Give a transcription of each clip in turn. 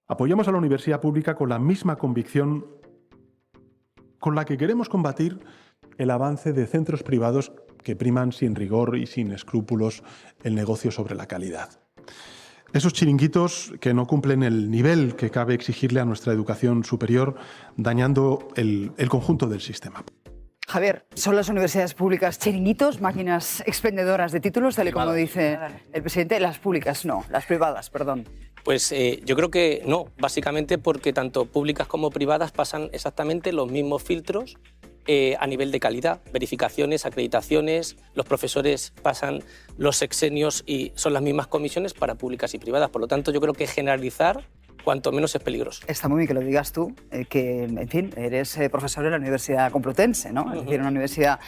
Apoyamos a la universidad pública con la misma convicción con la que queremos combatir el avance de centros privados que priman sin rigor y sin escrúpulos el negocio sobre la calidad. Esos chiringuitos que no cumplen el nivel que cabe exigirle a nuestra educación superior, dañando el conjunto del sistema. Javier, ¿son las universidades públicas chiringuitos, máquinas expendedoras de títulos, tal y como dice el presidente? Las públicas no, las privadas, perdón. Pues yo creo que no, básicamente porque tanto públicas como privadas pasan exactamente los mismos filtros a nivel de calidad, verificaciones, acreditaciones, los profesores pasan los sexenios y son las mismas comisiones para públicas y privadas. Por lo tanto, yo creo que generalizar cuanto menos es peligroso. Está muy bien que lo digas tú, que, en fin, eres profesor en la Universidad Complutense, ¿no? Es decir, una universidad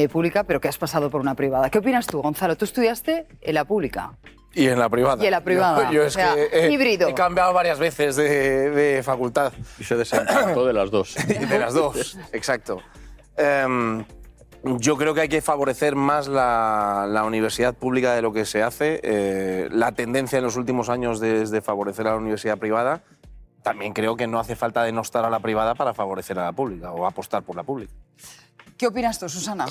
pública, pero que has pasado por una privada. ¿Qué opinas tú, Gonzalo? Tú estudiaste en la pública. Y en la privada. Y en la privada. Yo es que híbrido. he cambiado varias veces de facultad. Y se desencantó de las dos. De las dos, exacto. Yo creo que hay que favorecer más la universidad pública de lo que se hace. La tendencia en los últimos años es de favorecer a la universidad privada. También creo que no hace falta denostar a la privada para favorecer a la pública o apostar por la pública. ¿Qué opinas tú, Susana?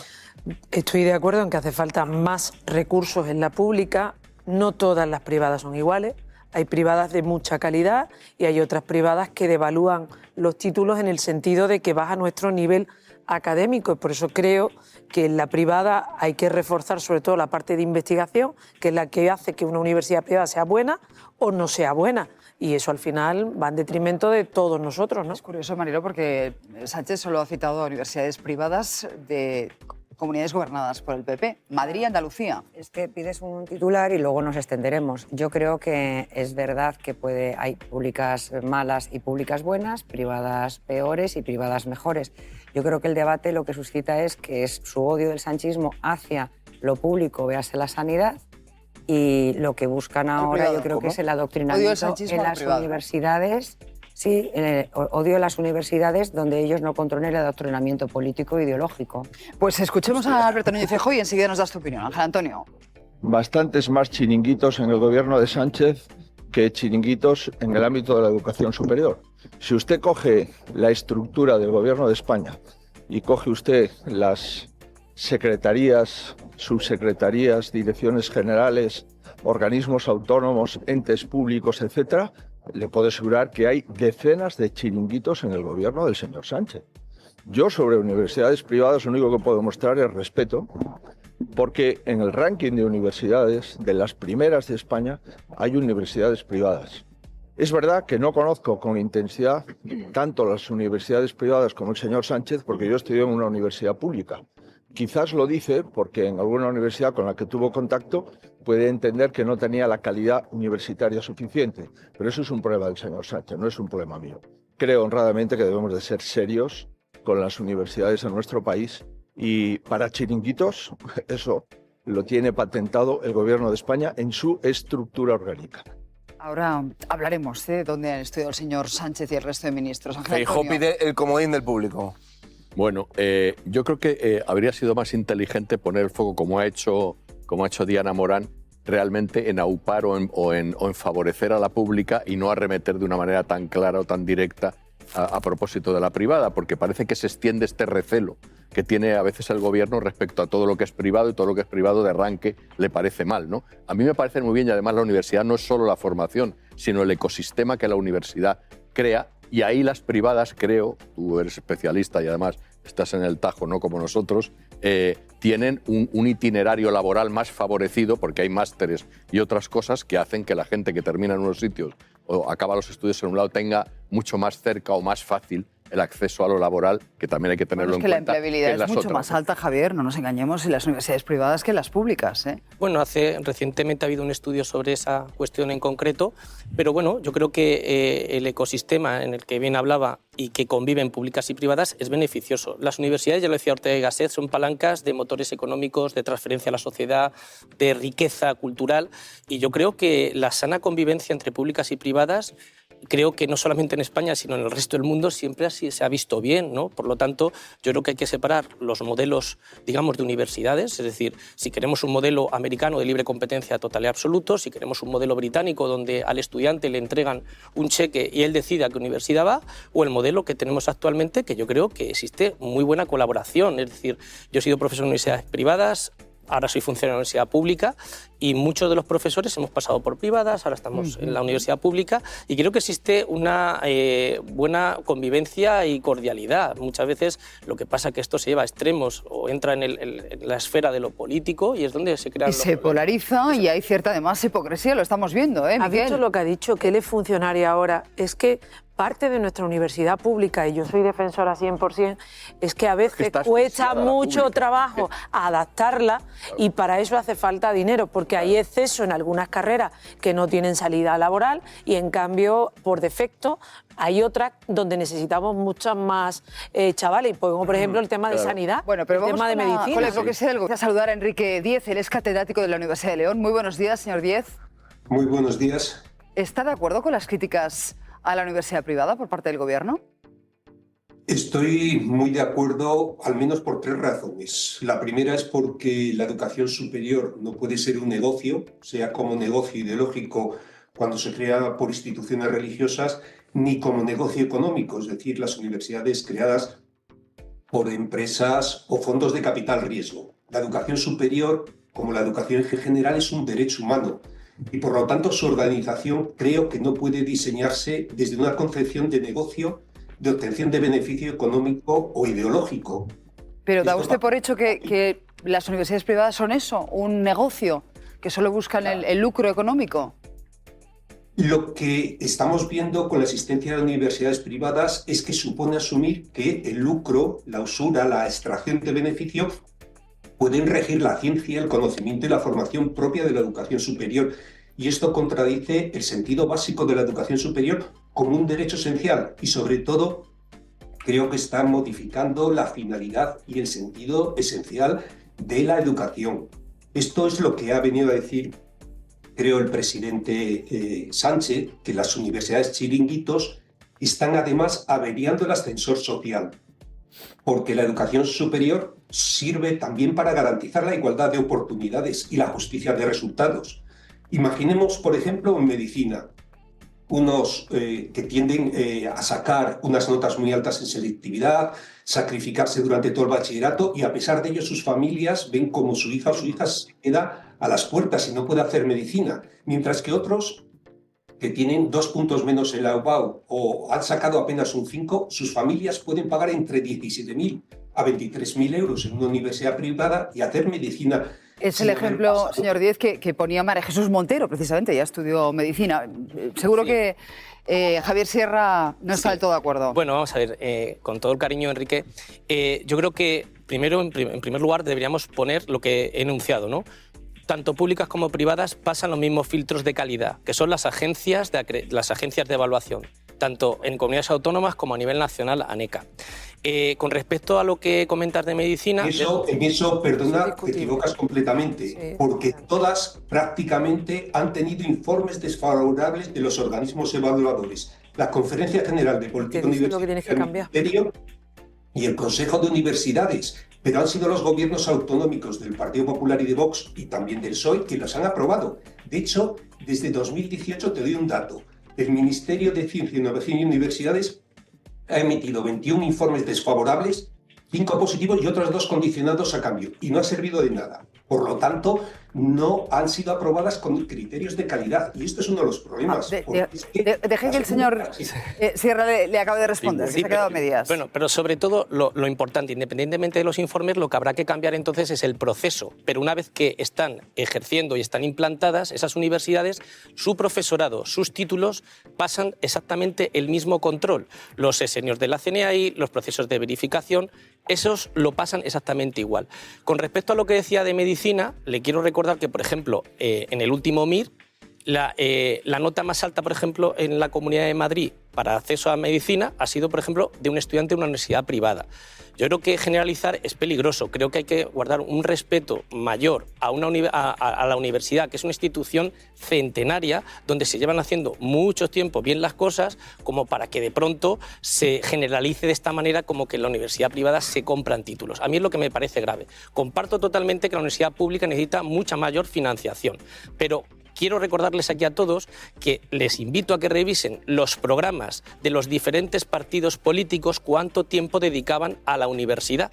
Estoy de acuerdo en que hace falta más recursos en la pública. No todas las privadas son iguales. Hay privadas de mucha calidad y hay otras privadas que devalúan los títulos en el sentido de que baja nuestro nivel académico. Y por eso creo que en la privada hay que reforzar sobre todo la parte de investigación, que es la que hace que una universidad privada sea buena o no sea buena. Y eso al final va en detrimento de todos nosotros, ¿no? Es curioso, Marilo, porque Sánchez solo ha citado a universidades privadas de comunidades gobernadas por el PP. Madrid y Andalucía. Es que pides un titular y luego nos extenderemos. Yo creo que es verdad que hay públicas malas y públicas buenas, privadas peores y privadas mejores. Yo creo que el debate lo que suscita es su odio del sanchismo hacia lo público, véase la sanidad, y lo que buscan ahora yo creo que es el adoctrinamiento en las universidades. Sí, odio a las universidades donde ellos no controlen el adoctrinamiento político e ideológico. Pues escuchemos a Alberto Núñez Feijóo y enseguida nos das tu opinión. Ángel Antonio. Bastantes más chiringuitos en el gobierno de Sánchez que chiringuitos en el ámbito de la educación superior. Si usted coge la estructura del gobierno de España y coge usted las secretarías, subsecretarías, direcciones generales, organismos autónomos, entes públicos, etcétera, le puedo asegurar que hay decenas de chiringuitos en el gobierno del señor Sánchez. Yo sobre universidades privadas lo único que puedo mostrar es respeto, porque en el ranking de universidades, de las primeras de España, hay universidades privadas. Es verdad que no conozco con intensidad tanto las universidades privadas como el señor Sánchez, porque yo estudié en una universidad pública. Quizás lo dice porque en alguna universidad con la que tuvo contacto puede entender que no tenía la calidad universitaria suficiente. Pero eso es un problema del señor Sánchez, no es un problema mío. Creo honradamente que debemos de ser serios con las universidades de nuestro país y para chiringuitos, eso lo tiene patentado el gobierno de España en su estructura orgánica. Ahora hablaremos de dónde han estudiado el señor Sánchez y el resto de ministros. Feijóo pide el comodín del público. Bueno, yo creo que habría sido más inteligente poner el foco, como ha hecho Diana Morán, realmente en aupar o en favorecer a la pública y no arremeter de una manera tan clara o tan directa a propósito de la privada, porque parece que se extiende este recelo que tiene a veces el gobierno respecto a todo lo que es privado y todo lo que es privado de arranque le parece mal, ¿no? A mí me parece muy bien y además la universidad no es solo la formación, sino el ecosistema que la universidad crea. Y ahí las privadas, creo, tú eres especialista y además estás en el Tajo, no como nosotros, tienen un itinerario laboral más favorecido porque hay másteres y otras cosas que hacen que la gente que termina en unos sitios o acaba los estudios en un lado tenga mucho más cerca o más fácil el acceso a lo laboral, que también hay que tenerlo en cuenta. Es que la empleabilidad es mucho más alta, Javier, no nos engañemos, en las universidades privadas que en las públicas, ¿eh? Bueno, recientemente ha habido un estudio sobre esa cuestión en concreto, pero bueno, yo creo que el ecosistema en el que bien hablaba y que conviven públicas y privadas es beneficioso. Las universidades, ya lo decía Ortega y Gasset, son palancas de motores económicos, de transferencia a la sociedad, de riqueza cultural, y yo creo que la sana convivencia entre públicas y privadas creo que no solamente en España, sino en el resto del mundo siempre así se ha visto bien, ¿no? Por lo tanto, yo creo que hay que separar los modelos, digamos, de universidades, es decir, si queremos un modelo americano de libre competencia total y absoluto, si queremos un modelo británico donde al estudiante le entregan un cheque y él decide a qué universidad va, o el modelo que tenemos actualmente, que yo creo que existe muy buena colaboración, es decir, yo he sido profesor en universidades privadas, ahora soy funcionario de la universidad pública y muchos de los profesores hemos pasado por privadas, ahora estamos en la universidad pública y creo que existe una buena convivencia y cordialidad. Muchas veces lo que pasa es que esto se lleva a extremos o entra en la esfera de lo político y es donde se crean... Y se polariza y hay cierta además hipocresía, lo estamos viendo, ¿eh, Miguel? Ha dicho lo que ha dicho, que él es funcionario ahora, es que parte de nuestra universidad pública, y yo soy defensora 100%, es que a veces cuesta mucho trabajo adaptarla y para eso hace falta dinero, porque hay exceso en algunas carreras que no tienen salida laboral y en cambio, por defecto, hay otras donde necesitamos muchas más chavales, como por ejemplo el tema de sanidad, bueno, pero el tema de medicina. Con la hipocresía del gobierno. Voy a saludar a Enrique Díez, él es catedrático de la Universidad de León. Muy buenos días, señor Díez. Muy buenos días. ¿Está de acuerdo con las críticas a la universidad privada por parte del gobierno? Estoy muy de acuerdo, al menos por 3 razones. La primera es porque la educación superior no puede ser un negocio, sea como negocio ideológico cuando se crea por instituciones religiosas, ni como negocio económico, es decir, las universidades creadas por empresas o fondos de capital riesgo. La educación superior, como la educación en general, es un derecho humano. Y por lo tanto su organización creo que no puede diseñarse desde una concepción de negocio, de obtención de beneficio económico o ideológico. Pero ¿da usted por hecho que las universidades privadas son eso, un negocio, que solo buscan el lucro económico? Lo que estamos viendo con la existencia de universidades privadas es que supone asumir que el lucro, la usura, la extracción de beneficio pueden regir la ciencia, el conocimiento y la formación propia de la educación superior. Y esto contradice el sentido básico de la educación superior como un derecho esencial y, sobre todo, creo que está modificando la finalidad y el sentido esencial de la educación. Esto es lo que ha venido a decir, creo, el presidente Sánchez, que las universidades chiringuitos están además averiando el ascensor social, porque la educación superior sirve también para garantizar la igualdad de oportunidades y la justicia de resultados. Imaginemos, por ejemplo, en medicina, unos que tienden a sacar unas notas muy altas en selectividad, sacrificarse durante todo el bachillerato y a pesar de ello sus familias ven como su hija o su hija se queda a las puertas y no puede hacer medicina, mientras que otros que tienen 2 puntos menos en la UBAU o han sacado apenas un 5, sus familias pueden pagar entre 17.000 a 23.000 euros en una universidad privada y hacer medicina. Es el ejemplo, señor Díez, que ponía María Jesús Montero, precisamente, ya estudió medicina. Seguro que Javier Sierra no está del todo de acuerdo. Bueno, vamos a ver, con todo el cariño, Enrique, yo creo que primero, en primer lugar, deberíamos poner lo que he enunciado, ¿no? Tanto públicas como privadas pasan los mismos filtros de calidad, que son las agencias de evaluación, tanto en comunidades autónomas como a nivel nacional, ANECA. Con respecto a lo que comentas de medicina... En eso, perdona, te equivocas completamente, porque todas prácticamente han tenido informes desfavorables de los organismos evaluadores. La Conferencia General de Política Universitaria, el Ministerio y el Consejo de Universidades, pero han sido los gobiernos autonómicos del Partido Popular y de Vox y también del PSOE que los han aprobado. De hecho, desde 2018, te doy un dato, el Ministerio de Ciencia, Innovación y Universidades ha emitido 21 informes desfavorables, 5 positivos y otros 2 condicionados a cambio, y no ha servido de nada. Por lo tanto, no han sido aprobadas con criterios de calidad, y esto es uno de los problemas. Deje que el señor Sierra le acabe de responder, se ha quedado a medias. Bueno, pero sobre todo lo importante, independientemente de los informes, lo que habrá que cambiar entonces es el proceso. Pero una vez que están ejerciendo y están implantadas esas universidades, su profesorado, sus títulos pasan exactamente el mismo control. Los seniors de la CNAI, los procesos de verificación, esos lo pasan exactamente igual. Con respecto a lo que decía de medicina, le quiero recordar que, por ejemplo, en el último MIR, la nota más alta, por ejemplo, en la Comunidad de Madrid para acceso a medicina ha sido, por ejemplo, de un estudiante de una universidad privada. Yo creo que generalizar es peligroso. Creo que hay que guardar un respeto mayor a la universidad, que es una institución centenaria, donde se llevan haciendo mucho tiempo bien las cosas, como para que de pronto se generalice de esta manera como que en la universidad privada se compran títulos. A mí es lo que me parece grave. Comparto totalmente que la universidad pública necesita mucha mayor financiación, pero quiero recordarles aquí a todos que les invito a que revisen los programas de los diferentes partidos políticos, cuánto tiempo dedicaban a la universidad.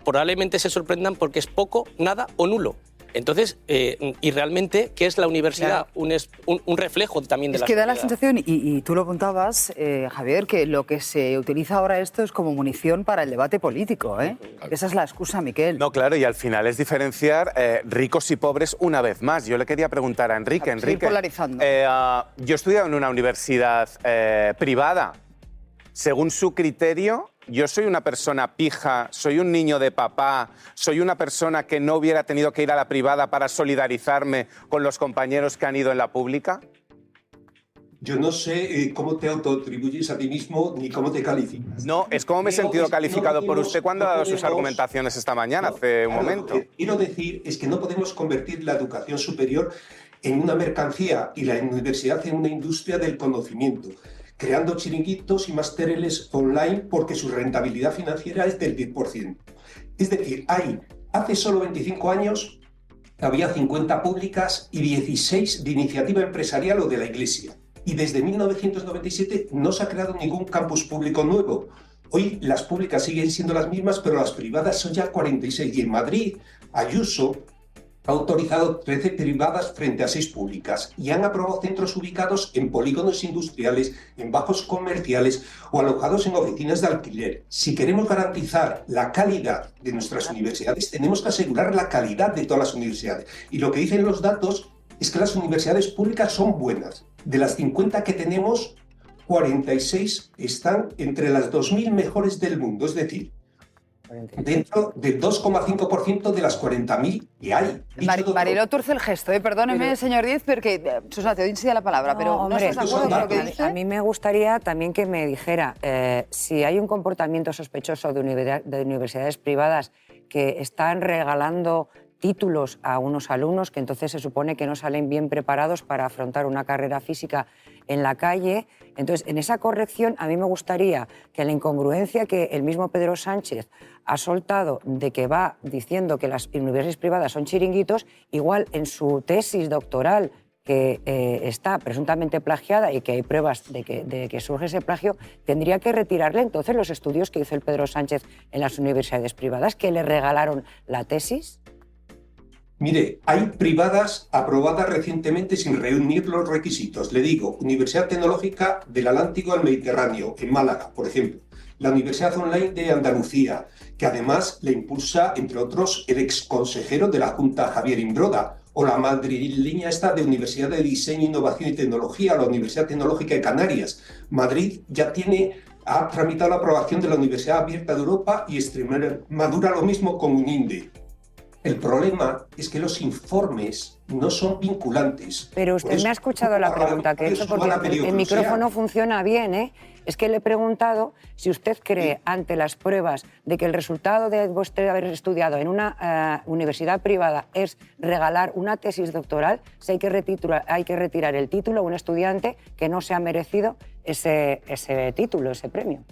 Probablemente se sorprendan porque es poco, nada o nulo. Entonces, y realmente, ¿qué es la universidad? Claro. Un reflejo también de la sociedad. Es que da la sociedad. sensación, y tú lo apuntabas, Javier, que lo que se utiliza ahora esto es como munición para el debate político, ¿eh? Esa es la excusa, Miquel. No, claro, y al final es diferenciar ricos y pobres una vez más. Yo le quería preguntar a Enrique. Seguir polarizando. Yo he estudiado en una universidad privada. Según su criterio, yo soy una persona pija, soy un niño de papá, soy una persona que no hubiera tenido que ir a la privada para solidarizarme con los compañeros que han ido en la pública. Yo no sé cómo te autoatribuyes a ti mismo ni cómo te calificas. No, es como me he sentido calificado por usted cuando ha dado sus argumentaciones esta mañana, hace un momento. Lo que quiero decir es que no podemos convertir la educación superior en una mercancía y la universidad en una industria del conocimiento, creando chiringuitos y másteres online porque su rentabilidad financiera es del 10%. Es decir, hace solo 25 años había 50 públicas y 16 de iniciativa empresarial o de la Iglesia. Y desde 1997 no se ha creado ningún campus público nuevo. Hoy las públicas siguen siendo las mismas, pero las privadas son ya 46. Y en Madrid, Ayuso ha autorizado 13 privadas frente a 6 públicas y han aprobado centros ubicados en polígonos industriales, en bajos comerciales o alojados en oficinas de alquiler. Si queremos garantizar la calidad de nuestras universidades, tenemos que asegurar la calidad de todas las universidades. Y lo que dicen los datos es que las universidades públicas son buenas. De las 50 que tenemos, 46 están entre las 2.000 mejores del mundo, es decir, dentro del 2,5% de las 40.000 que hay. Mariló tuerce el gesto, perdóneme, señor Díez, porque Susana, te doy enseguida la palabra, pero hombre, ¿no estás de acuerdo con lo que dice? A mí me gustaría también que me dijera si hay un comportamiento sospechoso de universidades privadas que están regalando títulos a unos alumnos que entonces se supone que no salen bien preparados para afrontar una carrera física en la calle. Entonces, en esa corrección, a mí me gustaría que la incongruencia que el mismo Pedro Sánchez ha soltado de que va diciendo que las universidades privadas son chiringuitos, igual en su tesis doctoral que está presuntamente plagiada y que hay pruebas de que surge ese plagio, tendría que retirarle entonces los estudios que hizo el Pedro Sánchez en las universidades privadas, que le regalaron la tesis. Mire, hay privadas aprobadas recientemente sin reunir los requisitos. Le digo, Universidad Tecnológica del Atlántico al Mediterráneo, en Málaga, por ejemplo. La Universidad Online de Andalucía, que además le impulsa, entre otros, el exconsejero de la Junta, Javier Imbroda, o la madrileña esta de Universidad de Diseño, Innovación y Tecnología, la Universidad Tecnológica de Canarias. Madrid ya ha tramitado la aprobación de la Universidad Abierta de Europa y Extremadura lo mismo con UNINDE. El problema es que los informes no son vinculantes. Pero usted me ha escuchado la pregunta que he hecho porque el micrófono funciona bien, ¿eh? Es que le he preguntado si usted cree, ante las pruebas de que el resultado de usted haber estudiado en una universidad privada es regalar una tesis doctoral, si hay que retirar el título a un estudiante que no se ha merecido ese título, ese premio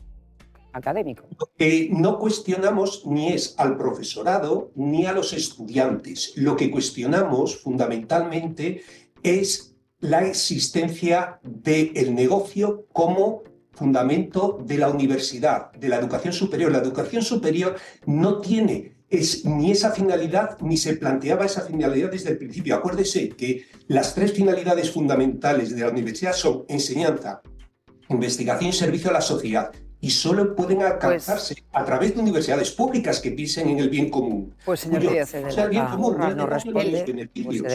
académico. Lo que no cuestionamos ni es al profesorado ni a los estudiantes. Lo que cuestionamos fundamentalmente es la existencia del negocio como fundamento de la universidad, de la educación superior. La educación superior no tiene ni esa finalidad, ni se planteaba esa finalidad desde el principio. Acuérdese que las 3 finalidades fundamentales de la universidad son enseñanza, investigación y servicio a la sociedad. Y solo pueden alcanzarse a través de universidades públicas que piensen en el bien común. Pues señor Díaz, el bien común no responde los beneficios.